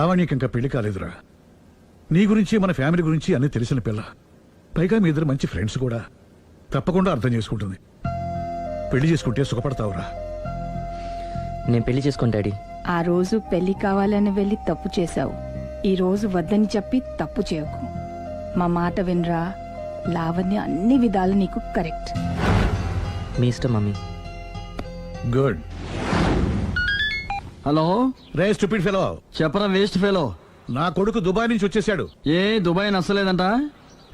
లావణ్యకి ఇంకా పెళ్లి కాలేదురా. నీ గురించి మన ఫ్యామిలీ గురించి అన్ని తెలిసిన పిల్ల. పైగా మీ ఇద్దరు మంచి ఫ్రెండ్స్ కూడా. తప్పకుండా అర్థం చేసుకుంటుంది. పెళ్లి చేసుకుంటే సుఖపడతావురా. నేను పెళ్లి చేసుకోను డాడీ. ఆ రోజు పెళ్లి కావాలని వెళ్ళి తప్పు చేశావు. ఈ రోజు వద్దని చెప్పి తప్పు చేయకు. మా మాట వినరా. లావణ్య అన్ని విధాలు నీకు కరెక్ట్. మీ ఇష్టం మమ్మీ. గుడ్. హలో రే స్టూపిడ్ ఫెలో, చెప్పరా వేస్ట్ ఫెలో. నా కొడుకు దుబాయ్ నుంచి వచ్చేసాడు. ఏ దుబాయ్ నచ్చలేదంట?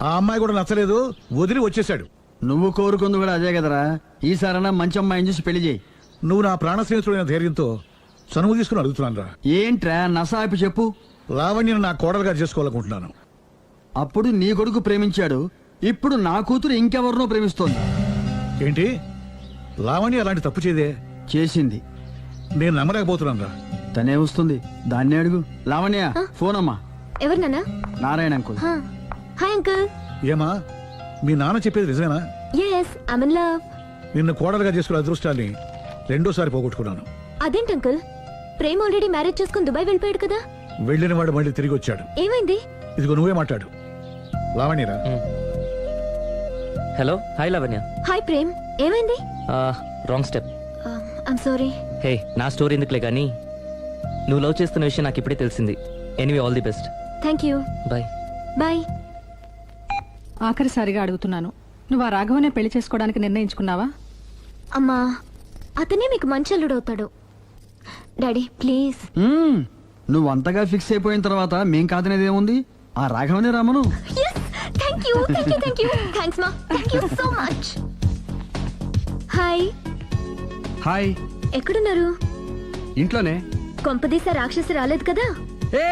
ఆ అమ్మాయి కూడా నచ్చలేదు, వదిలి వచ్చేసాడు. నువ్వు కోరుకుంది కూడా అదే కదరా. ఈసారైనా మంచి అమ్మాయిని చూసి పెళ్లి చేయి. నువ్వు నా ప్రాణ స్నేహితుడైన ధైర్యంతో చనువు తీసుకుని అడుగుతున్నాను రా. ఏంట్రా నసాపి చెప్పు. లావణ్యను నా కోడలుగా చేసుకోవాలనుకుంటున్నాను. అప్పుడు నీ కొడుకు ప్రేమించాడు, ఇప్పుడు నా కూతురు ఇంకెవరినో ప్రేమిస్తోంది. ఏంటి? లావణ్య అలాంటి తప్పు చేయదే. చేసింది. నేను నమ్మలేకపోతున్నాను రా. తనే వస్తుంది, దాన్నే అడుగు. లావణ్య ఫోన్ అమ్మా. ఎవరు నాన్న? నారాయణ అంకుల్. Hi uncle. ఏమా, మీ నాన్న చెప్పేది నిజమేనా? yes I'm in love. నిన్ను కోడలుగా చేసుకునే అదృష్టాన్ని రెండోసారి పోగొట్టుకున్నాను. అదేంటి అంకుల్, ప్రేమ్ ఆల్రెడీ మ్యారేజ్ చేసుకుని దుబాయ్ వెళ్ళిపోయాడు కదా. వెళ్ళిన వాడు మళ్ళీ తిరిగి వచ్చాడు. ఏమైంది? ఇదిగో నువ్వే మాట్లాడు. లావణ్యరా. Hello. Hi Lavanya. Hi Prem, ఏమైంది? Wrong step. I'm sorry. Hey, నా స్టోరీ ఎందుకులే కానీ నువ్వు లవ్ చేస్తున్న విషయం నాకు ఇప్పుడే తెలిసింది. Anyway all the best. Thank you. Bye. Bye. ఆఖరిసారిగా అడుగుతున్నాను, నువ్వు ఆ రాఘవనే పెళ్లి చేసుకోవడానికి నిర్ణయించుకున్నావా? అమ్మా, అతనే మీకు మంచి అల్లుడు అవుతాడు. Daddy please. నువ్వు అంతగా ఫిక్స్ అయిపోయిన తర్వాత మేం కాదనేది ఏముంది? ఆ రాఘవనే రామను. Thank you thank you thank you. Thanks మా, thank you so much. Hi. Hi. ఎక్కడున్నారు? ఇంట్లోనే. కొంపదీసా రాక్షసి రాలేదు కదా? ఏ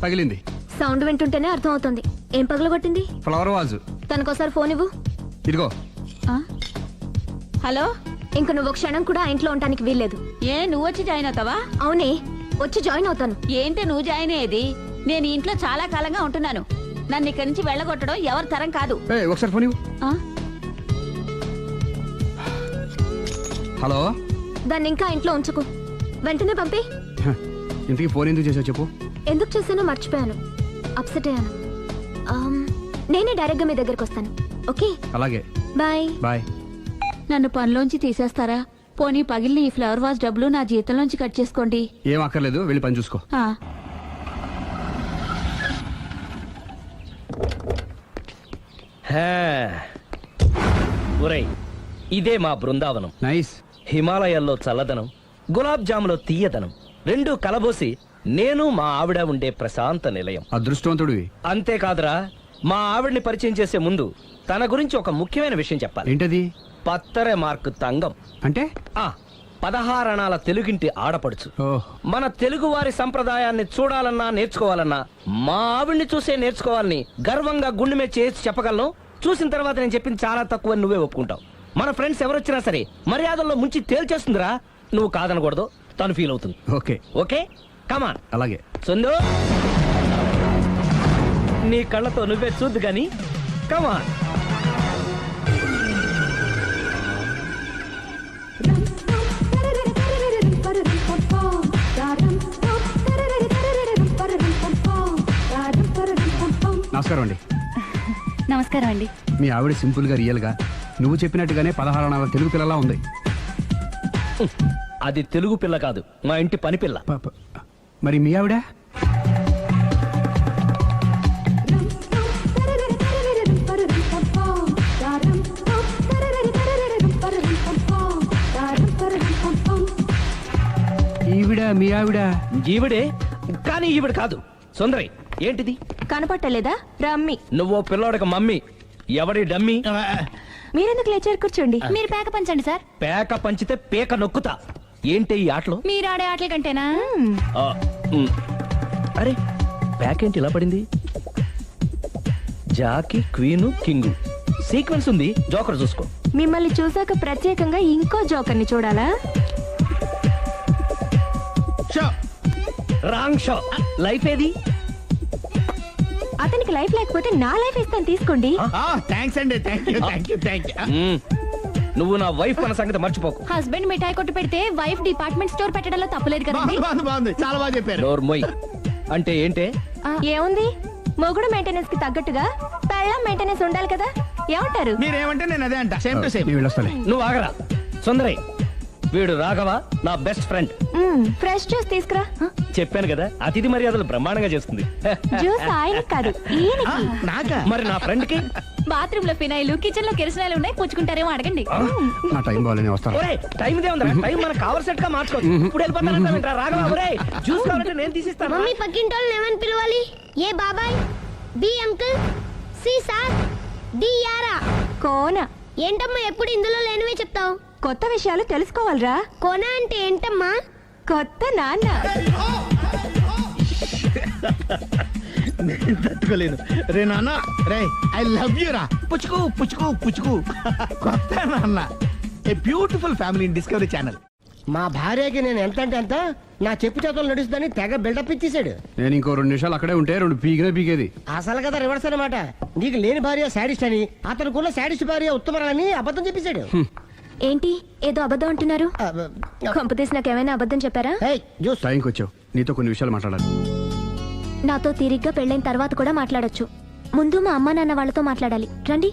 పగిలింది. సౌండ్ వింటుంటేనే అర్థం అవుతుంది. ఏం పగలగొట్టింది? Flower vase. తనకోసారి ఫోన్ ఇవ్వు. ఇదిగో. హలో. ఇంక నువ్వు క్షణం కూడా ఆ ఇంట్లో ఉండడానికి వీల్లేదు. ఏ నువ్వు వచ్చి జాయిన్ అవుతావా? అవునే, వచ్చి జాయిన్ అవుతాను. ఏంటి నువ్వు జాయిన్ అయ్యేది? నేను ఈ ఇంట్లో చాలా కాలంగా ఉంటున్నాను. నన్ను ఇక్కడి నుంచి వెళ్ళగొట్టడం ఎవరి తరం కాదు. ఒకసారి ఫోన్ ఇవ్వు. హలో. దాన్ని ఇంకా ఇంట్లో ఉంచుకు, వెంటనే పంపి. ఇంతకీ ఫోన్ ఎందుకు చేసావు చెప్పు. ఎందుకు చేశానో మర్చిపోయాను, అప్సెట్ అయ్యాను. నేనే డైరెక్ట్ గా మీ దగ్గరకు వస్తాను. ఓకే, అలాగే. బాయ్. బాయ్. నన్ను పనిలోంచి తీసేస్తారా? పోనీ పగిలిన ఈ ఫ్లవర్ వాజ్ డబ్బులు నా జీతంలోంచి కట్ చేసుకోండి. ఏం అక్కర్లేదు, వెళ్ళి పని చూసుకో. ఒరేయ్, ఇదే మా బృందావనం. నైస్. హిమాలయాల్లో చల్లదనం, గులాబ్ జాములో తీయదనం రెండూ కలబోసి నేను మా ఆవిడ ఉండే ప్రశాంత నిలయం. అదృష్టవంతుడివి. అంతేకాదురా, మా ఆవిడ్ని పరిచయం చేసే ముందు తన గురించి ఒక ముఖ్యమైన విషయం చెప్పాలి. ఏంటది? పత్తరె మార్కు తంగం అంటే 16 అణాల తెలుగింటి ఆడపడుచు. మన తెలుగు వారి సంప్రదాయాన్ని చూడాలన్నా నేర్చుకోవాలన్నా మా ఆవిడ్ని చూసే నేర్చుకోవాలని గర్వంగా గుండె మీద చేసి చెప్పగలను. చూసిన తర్వాత నేను చెప్పింది చాలా తక్కువ, నువ్వే ఒప్పుకుంటావు. మన ఫ్రెండ్స్ ఎవరొచ్చినా సరే మర్యాదల్లో ముంచి తేల్చేస్తుందిరా. నువ్వు కాదనకూడదు, తను ఫీల్ అవుతుంది. ఓకే ఓకే, కమాన్. అలాగే. సుందు, నీ కళ్ళతో నువ్వే చూద్దు గాని కమాన్. నమస్కారం అండి. నమస్కారం అండి. మీ ఆవిడ సింపుల్ గా రియల్ గా నువ్వు చెప్పినట్టుగానే 16 అణాల తెలుగు పిల్లలా ఉంది. అది తెలుగు పిల్ల కాదు, మా ఇంటి పని పిల్ల. మరి మీ ఆవిడ? ఈవిడ మీ ఆవిడ? ఈవిడే, కానీ ఈవిడ కాదు. సుందరి, ఏంటిది కనపట్టలేదా? రమ్మి. నువ్వు పిల్లోడికి మమ్మీ, ఎవడి డమ్మీ? మీరెందుకు లేచారు? కూర్చోండి. మీరు పేక పంచండి సార్. పేక పంచితే పేక నొక్కుతా. ఏంటి ఈ ఆటలు? మీరు ఆడే ఆటల కంటేనా? అరే, పేకేంటి ఇలా పడింది? జాకి, క్వీను, కింగు సీక్వెన్స్ ఉంది. జోకర్ చూసుకో. మిమ్మల్ని చూసాక ప్రత్యేకంగా ఇంకో జోకర్ని చూడాలా? Wrong show. లైఫ్ ఏది? అతనికి లైఫ్ లేకపోతే నా లైఫ్ ఇస్తాను, తీసుకోండి. నువ్వు నా వైఫ్ అన్న సంగతి మర్చిపోకు. హస్బెండ్ మిఠాయి కొట్టు పెడితే వైఫ్ డిపార్ట్మెంట్ స్టోర్ పెట్టడంలో తప్పలేదు కదండి. బాగుంది చాలా బాగా చెప్పారు. డోర్ మొయ్. అంటే ఏంటే? ఏముంది, మొగుడు మెయింటెనెన్స్ కి తగ్గట్టుగా పెళ్ళం మెయింటెనెన్స్ ఉండాలి కదా. ఏమంటారు? మీరేమంటే నేను అదే అంట. Same to same. నేను వెళ్ళొస్తాలే. నువ్వు ఆగరా సుందరై. వీడు రాఘవ నా బెస్ట్ ఫ్రెండ్. ఫ్రెష్ జ్యూస్ తీసుకురా. చెప్పాను కదా అతిథి మర్యాదలు బ్రహ్మాండంగా చేస్తుంది. జ్యూస్ ఆయన కాదు ఈయనకి. నాకా? మరి నా ఫ్రెండ్ కి బాత్రూమ్ లో ఫినాయిల్, కిచెన్ లో కిరసనాయిలు ఉన్నాయి, పుచ్చుకుంటారేమో అడగండి. నా టైం బాగాలేనే వస్తాను. ఒరే టైం ఇదే ఉందా? టైం మనకు కవర్ సెట్ గా మార్చుకోవచ్చు. ఇప్పుడు వెళ్ళిపోతానంటా రాఘవ. ఒరే జ్యూస్ కావాలంటే నేను తీసిస్తాను. మమ్మీ పక్కింటోళ్ళని ఏమని పిలవాలి? ఏ బాబాయ్, B uncle, C sir, D యారా. కోన. ఏంటమ్మా ఎప్పుడు ఇందులో లేనివే చెప్తావు? కొత్త విషయాలు తెలుసుకోవాలిరా. కోన అంటే ఏంటమ్మా? కొత్త నాన్న. నేను తట్టుకోలేను. రే నాన్న, రే ఐ లవ్ యూ రా. పుచ్చుకు పుచ్చుకు పుచ్చుకు. కొత్త నాన్న. A beautiful family in discovery channel. మా భార్యకి నేను ఎంత అంటే అంత నా చెప్పు చేతులు నడుస్తుందని తెగ బిల్డప్ ఇచ్చేసాడు. నేను ఇంకో 2 నిమిషాలు అక్కడే ఉంటే 2 పీకినే పీకేది. అసలు కదా రివర్స్ అనమాట. నీకు లేని భార్య శాడిస్ట్ అని, అతనుకున్న శాడిస్ట్ భార్య ఉత్తమరాలని అబద్ధం చెప్పేశాడు. ఏంటి ఏదో అబద్ధం అంటున్నారు? కొంపతీసి నాకేమైనా అబద్ధం చెప్పారా? జ్యూస్. టైంకి వచ్చావు, నీతో కొన్ని విషయాలు మాట్లాడాలి. నాతో తీరిగ్గా పెళ్ళైన తర్వాత కూడా మాట్లాడొచ్చు. ముందు మా అమ్మా నాన్న వాళ్ళతో మాట్లాడాలి. రండి.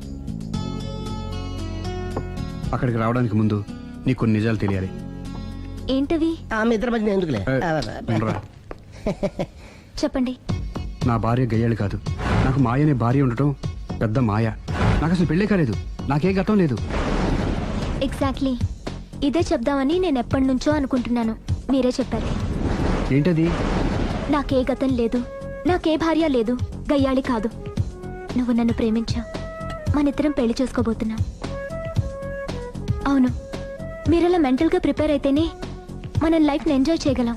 అక్కడికి రావడానికి ముందు నీకు కొన్ని నిజాలు తెలియాలి. ఏంటవి? ఆమె ఇద్దరి మధ్య ఎందుకులే. ఉండరా. చెప్పండి. నా భార్య గయ్యాళి కాదు. నాకు మాయ అనే భార్య ఉండటం పెద్ద మాయ. నాకు అసలు పెళ్ళే కాలేదు. నాకే గతం లేదు. ఎగ్జాక్ట్లీ ఇదే చెప్దామని నేను ఎప్పటి నుంచో అనుకుంటున్నాను. మీరే చెప్పారు. ఏంటది? నాకే గతం లేదు, నాకే భార్య లేదు, గయ్యాళి కాదు. నువ్వు నన్ను ప్రేమించావు, మనిద్దరం పెళ్లి చేసుకోబోతున్నాం. అవును, మీరలా మెంటల్గా ప్రిపేర్ అయితేనే మనం లైఫ్ని ఎంజాయ్ చేయగలం.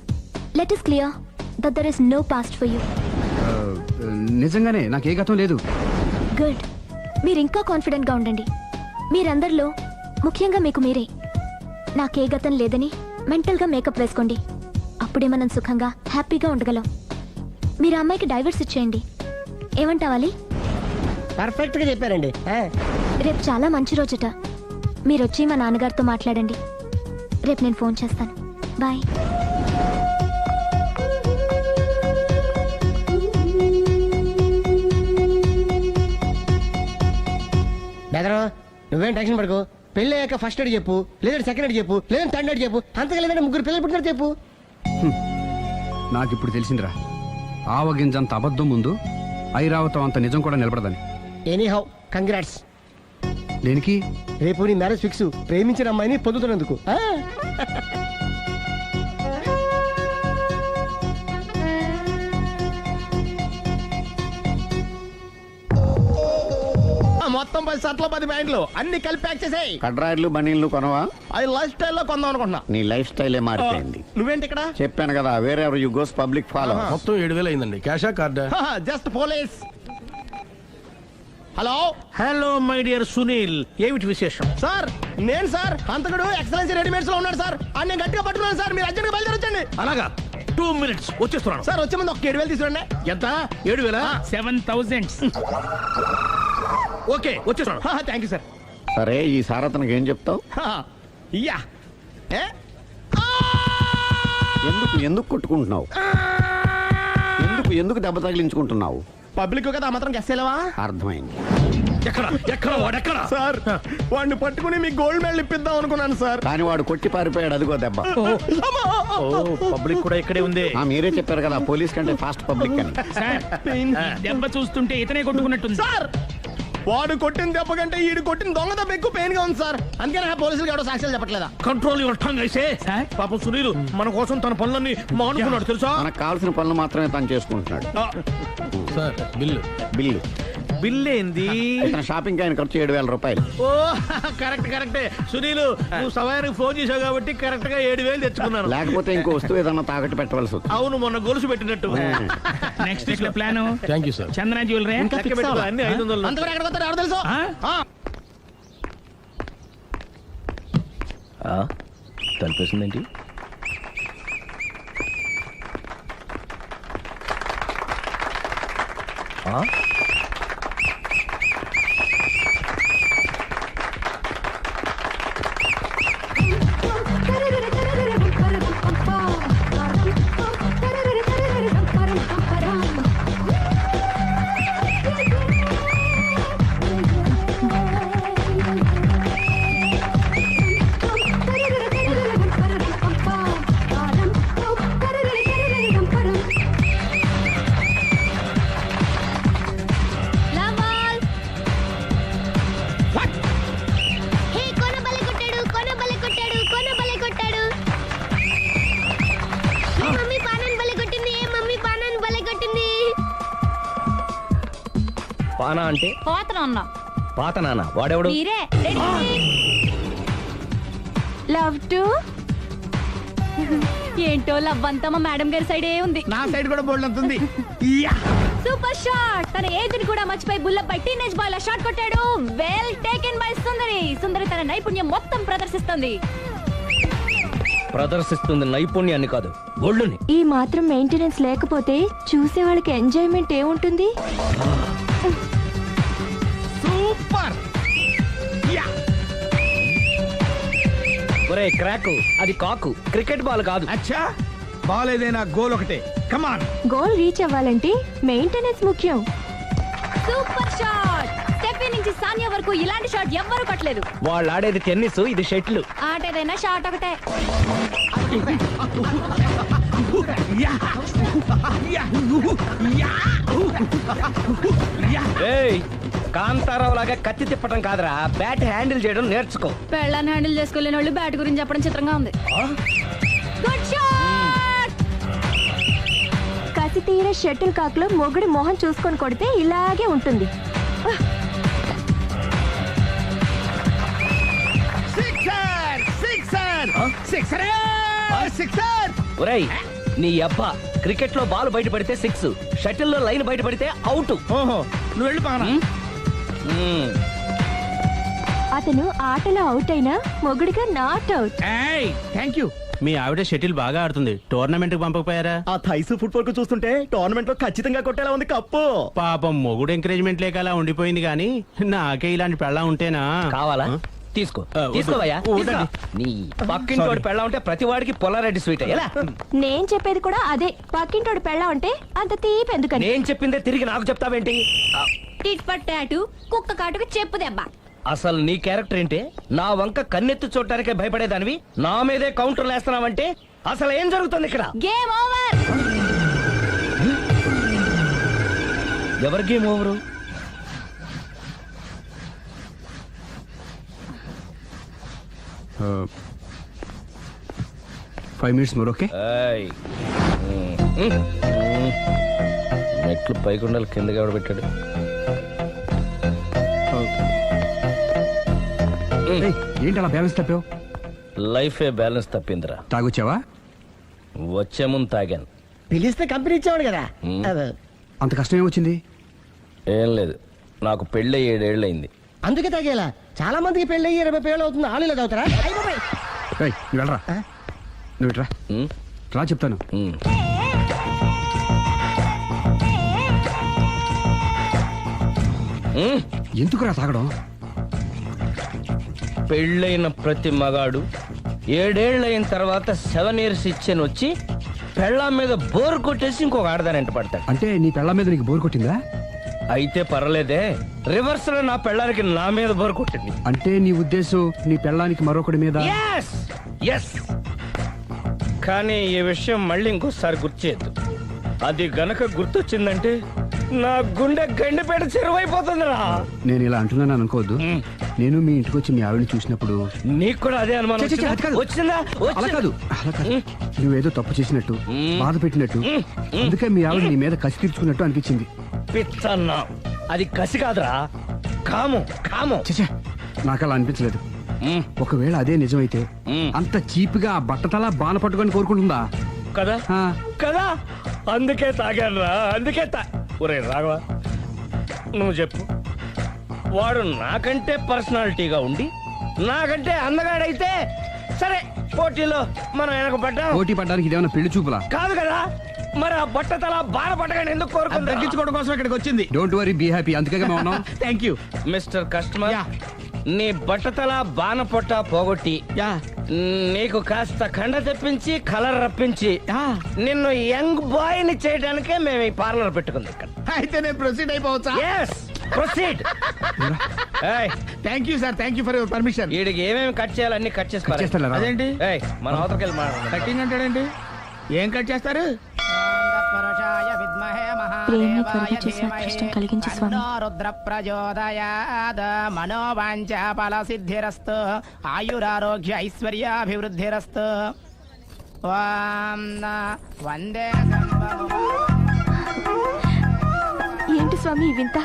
Let is clear that there is no past for you. నిజంగానే నాకే గతం లేదు. గుడ్. మీరు ఇంకా కాన్ఫిడెంట్గా ఉండండి. మీరందరిలో ముఖ్యంగా మీకు మీరే. నాకే గతం లేదని మెంటల్గా మేకప్ వేసుకోండి. అప్పుడే మనం సుఖంగా హ్యాపీగా ఉండగలం. మీరు ఆ అమ్మాయికి డైవర్స్ ఇచ్చేయండి. ఏమంటావాలి? పర్ఫెక్ట్ గా చెప్పారండి. రేపు చాలా మంచి రోజుట. మీరు వచ్చి మా నాన్నగారితో మాట్లాడండి. రేపు నేను ఫోన్ చేస్తాను. బాయ్. బెదరు నువ్వేం టెన్షన్ పడకు. పెళ్ళి అయ్యాక ఫస్ట్ ఎయిడ్ చెప్పు, లేదంటే సెకండ్ ఎయిడ్ చెప్పు, లేదంటే థర్డ్ ఎయిడ్ చెప్పు. అంతగా లేదంటే 3 పిల్లలు పుట్టినట్టు చెప్పు. నాకు ఇప్పుడు తెలిసిందిరా, ఆవగింజంత అబద్ధం ముందు ఐరావతం అంత నిజం కూడా నిలబడదని. Any how congrats. దేనికి? రేపు నీ మ్యారేజ్ ఫిక్స్. ప్రేమించిన అమ్మాయిని పొందుతున్నందుకు. మొత్తం 10 షర్ట్లు 10 ప్యాంట్లు అన్ని కలిపి ప్యాక్ చేసేయ్. కడ్రాయిలు బనీళ్లు కొనవా? అది లైఫ్ స్టైల్లో కొందాం అనుకుంటున్నా. నీ లైఫ్ స్టైలే మారిపోయింది. నువ్వేంటి ఇక్కడ? చెప్పాను కదా, వేరే ఎవరు యు గోస్ పబ్లిక్ ఫాలో. మొత్తం 7,000 అయిందండి. క్యాషా కార్డా? Just police. Hello hello my dear Sunil, ఏమిటి విశేషం? సార్, నేను సార్ అంతకుడు ఎక్సలెన్సీ రెడీమేడ్స్ లో ఉన్నాడు సార్. అని నేను గట్టిగా పట్టుకున్నాను సార్. మీరు అర్జెంట్గా బయలుదేరొచ్చండి. అలాగా, 2 minutes వచ్చేస్తున్నాను. సార్ వచ్చే ముందు ఒక 7,000 తీసుకురండి. ఎంత? 7,000? 7,000. ఓకే వచ్చేస్తున్నాను. Thank you sir. సరే, ఈ సారతనకి ఏం చెప్తావు? ఇయ్యా ఎందుకు ఎందుకు కొట్టుకుంటున్నావు? ఎందుకు దెబ్బ తగిలించుకుంటున్నావు? పబ్లిక్ కదా మాత్రం గెస్సేలేవా? అర్థమైంది. ఎక్కడ వాడెక్కడ? సార్, వాడిని పట్టుకుని మీ గోల్డ్ మెడల్ ఇప్పిద్దాం అనుకున్నాను సార్. కానీ వాడు కొట్టి పారిపోయాడు. అదిగో దెబ్బ. పబ్లిక్ కూడా ఇక్కడే ఉంది. మీరే చెప్పారు కదా, పోలీస్ కంటే ఫాస్ట్ పబ్లిక్ అని. దెబ్బ చూస్తుంటే ఇతనే కొట్టుకున్నట్టుంది సార్. వాడు కొట్టిన దెబ్బ కంటే ఈడు కొట్టిన దొంగ దెబ్బ ఎక్కువ పెయిన్ గా ఉంది సార్. అందుకని పోలీసులు ఎవడో సాక్ష్యాలు చెప్పట్లేదా? కంట్రోల్ యువర్ టంగ్ అయితే. పాపం సునీల్ మన కోసం తన పనులన్నీ మానుకున్నాడు తెలుసా? మనకు కావాల్సిన పనులు మాత్రమే తను చేసుకుంటున్నాడు. సార్ బిల్లు బిల్లు బిల్ ఏంది? ఇతను షాపింగ్ ఆయన ఖర్చు 7,000 రూపాయలు. ఓ కరెక్టే సునీల్, నువ్వు సమయానికి ఫోన్ చేసావు కాబట్టి కరెక్ట్ గా 7,000 తెచ్చుకున్నాను. లేకపోతే ఇంకో వస్తువు ఏదన్నా తాకట్టు పెట్టవలసి వస్తుంది. అవును, మొన్న గొలుసు పెట్టినట్టు. నెక్స్ట్ వీక్ లో plan. Thank you sir. Chandana jewellery అన్ని 500. అంతవరకు ఎక్కడ పోతారు ఎవరు తెలుసు? తలిపేసిందేంటి? పానా అంటే పోతన ఉన్నా పాత నాన్న వాడెవడు మీరే రెడీ? లవ్ టు ఏంటో లవ్ అంతా మా మేడం గారి సైడే ఉంది. నా సైడ్ కూడా బోల్డ్ అంతుంది. Super shot. తన ఏజ్ ని కూడా మర్చిపోయి బుల్లపై టీనేజ్ బాయ్ లా షాట్ కొట్టాడు. Well taken by Sundari. Sundari తన నైపుణ్యం మొత్తం ప్రదర్శిస్తుంది. ప్రదర్శిస్తుంది నైపుణ్యాన్ని కాదు, ఒళ్ళుని. ఈ మాత్రం మెయింటెనెన్స్ లేకపోతే చూసే వాళ్ళకి ఎంజాయ్మెంట్ ఏముంటుంది? సూపర్. ఒరే క్రాకు, అది కాకు, క్రికెట్ బాల్ కాదు. అచ్చా, బాల్ ఏదైనా గోల్ ఒకటే. కమాన్. గోల్ రీచ్ అవ్వాలంటే మెయింటెనెన్స్ ముఖ్యం. Super shot. స్టెఫీ నుంచి సానియా వరకు ఇలాంటి షాట్ ఎవ్వరూ కొట్టలేదు. వాళ్ళు ఆడేది టెన్నిస్, ఇది షటిల్. ఆట ఏదైనా షాట్ ఒకటే. కాంతారావు లాగా కత్తి తిప్పటం కాదురా, బ్యాట్ హ్యాండిల్ చేయడం నేర్చుకో. పెళ్ళాన్ని హ్యాండిల్ చేసుకోలేని వాళ్ళు బ్యాట్ గురించి చెప్పడం చిత్రంగా ఉంది. Good shot. కసి తీర షటిల్ కాక్ లో మొగుడి మొహం చూసుకొని కొడితే ఇలాగే ఉంటుంది. Sixer sixer sixer sixer. ఒరేయ్ నీ అబ్బా, క్రికెట్ లో బాల్ బయట పడితే 6, షటిల్ లో లైన్ బయట పడితే అవుట్. ఓహో, నువ్వు వెళ్ళి పానా. అతను ఆటలో అవుట్ అయినా మొగుడిగా నాట్ అవుట్. Thank you. మీ ఆవిడ షటిల్ బాగా ఆడుతుంది, టోర్నమెంట్ కి పంపకపోయారా? ఆ థైస్ ఫుట్బాల్ కు చూస్తుంటే టోర్నమెంట్ లో ఖచ్చితంగా కొట్టేలా ఉంది కప్పు. పాపం మొగుడు ఎంకరేజ్మెంట్ లేక అలా ఉండిపోయింది కానీ నాకే ఇలాంటి పెళ్ళా ఉంటేనా. కావాలా? తీసుకో, వద్దు. తీసుకోవయ్యా. వద్దండి. నీ పక్కింటోడి పెళ్ళ ఉంటే ప్రతి వాడికి పొలారెడ్డి స్వీట్ ఎలా? నేను చెప్పేది కూడా అదే. పక్కింటోడు పెళ్ళా ఉంటే అంత తీపి ఎందుకని? నేను చెప్పిందే తిరిగి నాకు చెప్తావేంటి? టిట్ ఫర్ టాటూ, కుక్క కాటుకు చెప్పు దెబ్బ. అసలు నీ క్యారెక్టర్ ఏంటి? నా వంక కన్నెత్తి చూడటానికే భయపడేదానివి నా మీదే కౌంటర్ వేస్తున్నావంటే అసలు ఏం జరుగుతుంది ఇక్కడ? Game over. ఎవరి game over? 5 minutes more, okay? మెట్లు పైకుండాలి, కిందకి ఎవడ పెట్టాడు? ఏంటి అలా బ్యాలెన్స్ తప్పావు? లైఫే బ్యాలెన్స్ తప్పిందిరా. తాగొచ్చావా? వచ్చే ముందు తాగాను. పిలిస్తే కంపెనీ ఇచ్చేవాడు కదా. అంత కష్టం ఏమొచ్చింది? ఏం లేదు, నాకు పెళ్ళి 7 ఏళ్ళు అయింది. అందుకే తాగేలా. చాలా మందికి పెళ్ళి 20 ఏళ్ళు అవుతుంది. ఆలీలో తాగుతారా? ఏయ్, నువ్వు వెళ్ళరా. నువ్వు ఇట్రా రా, చెప్తాను. ఎందుకురా తాగడం? పెళ్ళైన ప్రతి మగాడు 7 ఏళ్ళు అయిన తర్వాత 7 years ఇచ్చాను వచ్చి పెళ్ళాం మీద బోర్ కొట్టేసి ఇంకొక ఆడదానంట పడతాడు. అంటే నీ పెళ్ళ మీద నీకు బోర్ కొట్టిందా? అయితే పర్లేదే, రివర్స్ లో నా పెళ్ళానికి నా మీద బోర్ కొట్టింది. అంటే నీ ఉద్దేశం నీ పెళ్ళానికి మరొకటి మీద? ఎస్. కానీ ఈ విషయం మళ్ళీ ఇంకోసారి గుర్తు చేయద్దు. అది గనక గుర్తొచ్చిందంటే నా గుండె గండిపేట చెరువైపోతుందిరా. నేను ఇలా అంటున్నాను అనుకోవద్దు. నేను మీ ఇంటికి వచ్చి మీ ఆవిడని చూసినప్పుడు నీకు కూడా అదే అనుమానం వచ్చిందా? అలా కాదు. నువ్వేదో తప్పు చేసినట్టు, బాధ పెట్టినట్టు, అందుకే మీ ఆవిడ నీ మీద కసి తీర్చుకున్నట్టు అనిపించింది. పిచ్చన్నా, అది కసి కాదురా, కాము. నాకు అలా అనిపించలేదు. ఒకవేళ అదే నిజమైతే అంత చీప్ గా బట్టతలా బాన పట్టుకొని కోరుకుంటుందా? కదా కదా, అందుకే తాగాను రా, అందుకే ఒరే రాఘవ, నువ్వు చెప్పు. వాడు నాకంటే పర్సనాలిటీగా ఉండి నాకంటే అందగాడైతే సరే, పోటీలో మనం వెనక పడ్డాం. పోటీ పడ్డానికి ఇదేమన్నా పెళ్లి చూపులా? కాదు కదా, మరి ఆ బట్టతల బాన పట్టగానే ఎందుకు కోరుకుంది? తగ్గించుకోవడం కోసం ఇక్కడికి వచ్చింది. Don't worry, be happy. అందుకే మేము ఉన్నాం. Thank you mister customer. నీ బట్టతల బాన పొట్ట పోగొట్టి నీకు కాస్త కండ తెప్పించి కలర్ రప్పించి నిన్ను యంగ్ బాయ్ ని చేయడానికే మేము ఈ పార్లర్ పెట్టుకుంది ఇక్కడ. అయితే నేను ప్రొసీడ్ అయిపోవచ్చా? Proceed. Thank you sir, thank you for your permission. వీడికి ఏమేమి కట్ చేయాలి అన్ని కట్ చేసి అదేంటి మన అవతలకి వెళ్ళి మాట్లాడదాం. కటింగ్ అంటాడండి? ఏం కట్ చేస్తారు? ప్రేమ త్వరగా చేసిన కష్టం కలిగించి స్వామి. రుద్ర ప్రచోదయాద్ మనోవాంఛ ఫల సిద్ధిరస్తు ఆయురారోగ్య ఐశ్వర్యాభివృద్ధిరస్తు. ఏంటి స్వామి వింత?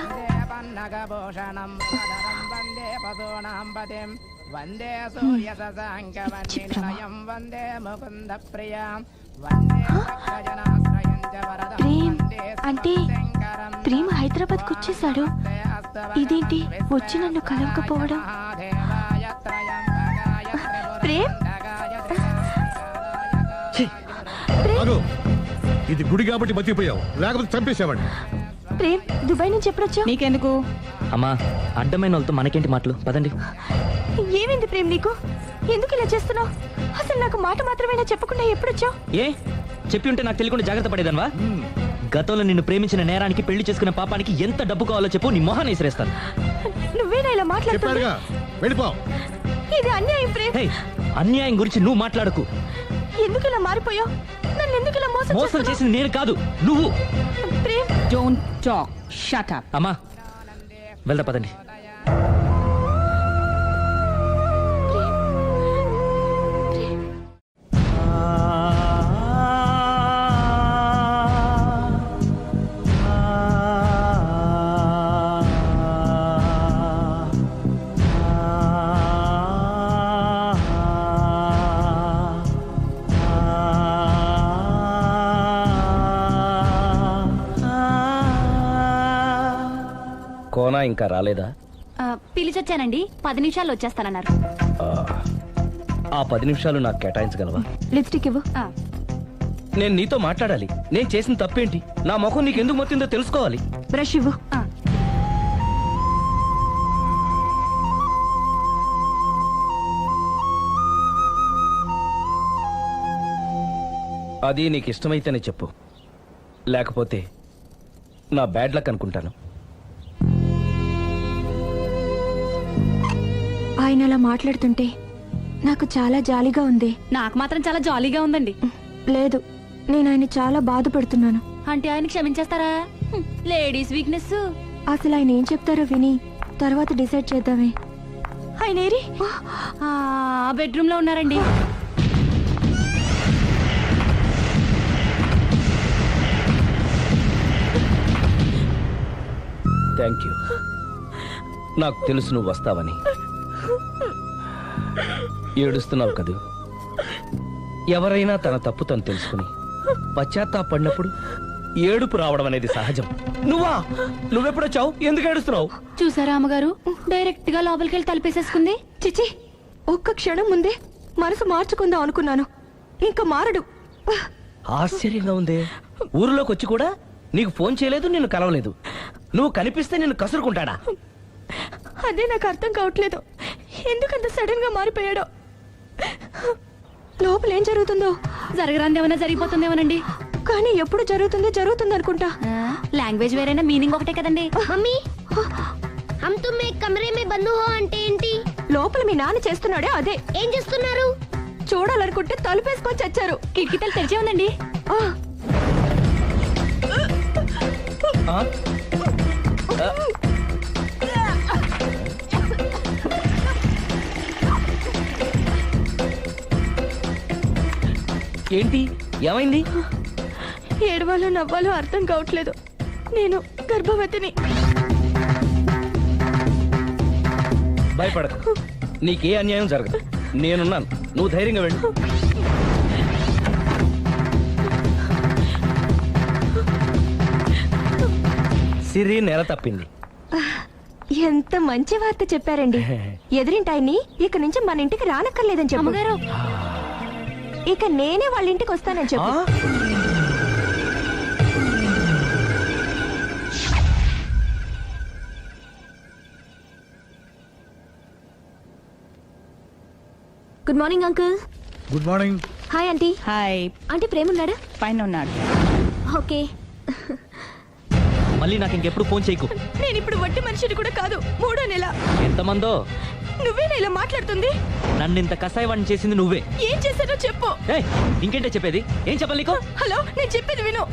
నాగభూషణం మృగధరం వందే పశూనాం పతిం వందే సూర్యశశాంకవన్నిలయం వందే ముకుంద ప్రియాం వందే భక్తజనాశ్రయం చ వరదం వందే అంటే శంకరం ప్రేమ హైదరాబాద్కి వచ్చేసాడు. ఇదేంటి వచ్చి నన్ను కలవకపోవడం? ప్రేమ్ ఆగు. ఇది గుడి కాబట్టి బతికిపోయావు, లేకపోతే చంపేసేవాడిని. ప్రేమ్ దుబాయ్ నుంచి ఎప్పుడొచ్చా? నీకెందుకు? అమ్మా అడ్డమైన వాళ్ళతో మనకేంటి మాటలు, పదండి. ఏమైంది ప్రేమ్ నీకు? ఎందుకు ఇలా చేస్తున్నావు? అసలు నాకు మాట మాత్రమేనా చెప్పకుండా ఎప్పుడొచ్చావు? ఏ చెప్పి ఉంటే నాకు తెలియకుండా జాగ్రత్త పడేదన్వా? గతంలో నిన్ను ప్రేమించిన నేరానికి పెళ్లి చేసుకున్న పాపానికి ఎంత డబ్బు కావాలో చెప్పు, నీ మొహాన్ని విసిరేస్తాను. నువ్వేనా ఇలా మాట్లాడుతున్నావు? చెప్పాడుగా, వెళ్ళిపో. ఇది అన్యాయం ప్రేమ్. హే, అన్యాయం గురించి నువ్వు మాట్లాడకు. ఎందుకు ఇలా మారిపోయావు? నన్ను ఎందుకు ఇలా మోసం మోసం చేసింది నేను కాదు, నువ్వు. Prem don't talk, shut up. అమ్మా వెళ్దా పదండి. కోనా ఇంకా రాలేదా? పిలిచొచ్చానండి, 10 నిమిషాల్లో వచ్చేస్తానన్నారు. ఆ 10 నిమిషాలు నాకు కేటాయించగలవా? లిప్స్టిక్ ఇవ్వు. నేను నీతో మాట్లాడాలి. నేను చేసిన తప్పేంటి, నా ముఖం నీకు ఎందుకు మొత్తిందో తెలుసుకోవాలి. బ్రష్ ఇవ్వు. అది నీకు ఇష్టమైతేనే చెప్పు, లేకపోతే నా బ్యాడ్ లక్ అనుకుంటాను. ఆయన అలా మాట్లాడుతుంటే నాకు చాలా జాలీగా ఉంది. నాకు మాత్రం చాలా జాలీగా ఉందండి. లేదు, నేను ఆయన చాలా బాధపడుతున్నాను. అంటే ఆయన క్షమించేస్తారా? Ladies weakness. అసలు ఆయన ఏం చెప్తారో విని తర్వాత డిసైడ్ చేద్దామే. ఆయన ఏరి? బెడ్రూమ్ లో ఉన్నారండి. Thank you. నాకు తెలుసు నువ్వు వస్తావని. ఏడుస్తున్నావు కదూ. ఎవరైనా తన తప్పు తను తెలుసుకుని పశ్చాత్తాపడినప్పుడు ఏడుపు రావడం అనేది సహజం. నువ్వెప్పుడొచ్చావు? ఎందుకు ఏడుస్తున్నావు? చూసారా అమ్మగారు, డైరెక్ట్ గా లోపలికి వెళ్ళి తలిపేసేసుకుంది. చిచి, ఒక్క క్షణం ముందే మనసు మార్చుకుందాం అనుకున్నాను, ఇంకా మారడు. ఆశ్చర్యంగా ఉందే. ఊరిలోకి వచ్చి కూడా నీకు ఫోన్ చేయలేదు, నిన్ను కలవలేదు. నువ్వు కనిపిస్తే నిన్ను కసురుకుంటాడా? అదే నాకు అర్థం కావట్లేదు, ఎందుకంత సడన్ గా మారిపోయాడో. లోపల ఏం జరుగుతుందో? జరగరాందేమన్నా జరిగిపోతుందేమోనండి. కానీ ఎప్పుడు జరుగుతుంది అనుకుంటా. లాంగ్వేజ్ వేరైనా మీనింగ్ ఒకటే కదండి. మమ్మీ, హమ్ తుమ్ ఏక్ కమరే మే బంద్ హో అంటే ఏంటి? లోపల మీ నాన్న చేస్తున్నాడే అదే. ఏం చేస్తున్నారు? చూడాలనుకుంటే తలుపేసుకొని చచ్చారు. కిటికీ తలుపు తెరిచే ఉందండి. ఏంటి, ఏమైంది? ఏడవాలో నవ్వాలో అర్థం కావట్లేదు. నేను గర్భవతిని. భయపడకు, నీకే అన్యాయం జరగదు. నేనున్నాను, నువ్వు ధైర్యంగా వెళ్ళు. సిరి నెల తప్పింది. ఎంత మంచి వార్త చెప్పారండి. ఎదురింటాయన్ని ఇక నుంచి మన ఇంటికి రానక్కర్లేదని చెప్పు. ఇక నేనే వాళ్ళ ఇంటికి వస్తానని చెప్పు. Good morning uncle. Good morning. Hi aunty. Hi. Aunty Prema ఉన్నాడా? పైన ఉన్నాడు. ఓకే. మళ్ళీ నాకు ఇంకెప్పుడు ఫోన్ చేయకు. నేను ఇప్పుడు వట్టి మనిషిని కూడా కాదు, 3వ నెల. ఎంతమందో? నువ్వేనా ఇలా మాట్లాడుతుంది? నన్ను ఇంత కసాయవాణ్ణి చేసింది నువ్వే. ఏం చేశానో చెప్పు. ఇంకేంటే చెప్పేది? ఏం చెప్పాలి నీకు? హలో, నేను చెప్పేది విను.